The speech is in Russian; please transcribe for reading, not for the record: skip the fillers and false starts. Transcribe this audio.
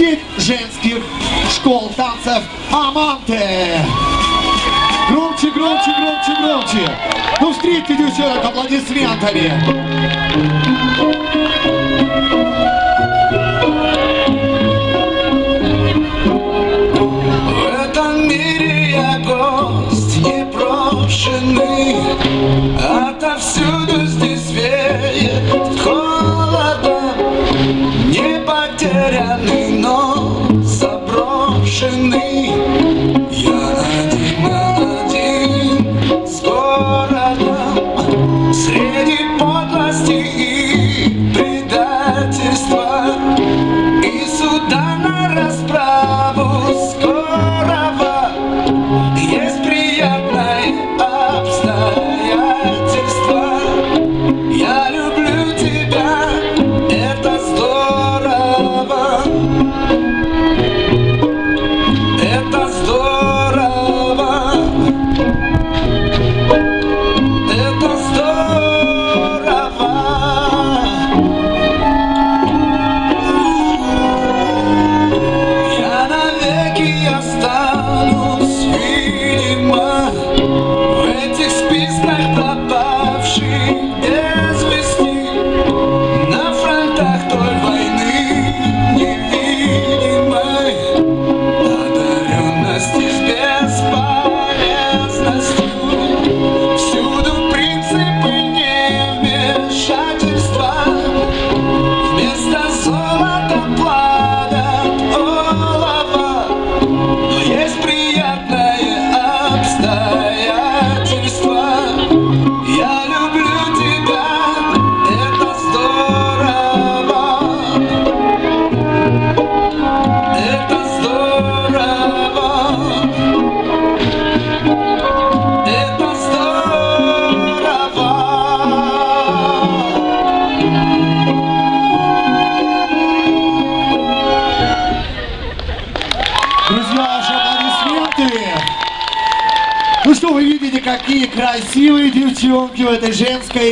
сеть женских школ танцев «Аманте». Громче, громче, громче, громче. Ну, встретьте девчонок аплодисментами. В этом мире я гость непрошенный, отовсюду здесь веет холодом. Не потерянный, но заброшенный. Я один на один с городом, среди подлости и предательства, и суда на расправу скорого. Есть приятное обстоятельство. Я люблю тебя, это здорово. Это здорово. Это здорово. Я навеки останусь, видимо, в этих списках пропавших без вести, на фронтах той войны невидимой, одаренности с бесполезностью. Всюду принципы невмешательства, вместо золота плавят олово. Но есть приятное обстоятельство. Я люблю тебя, это здорово. Это здорово. Это здорово. Друзья, ваши аплодисменты. Ну что, вы видите, какие красивые девчонки в этой женской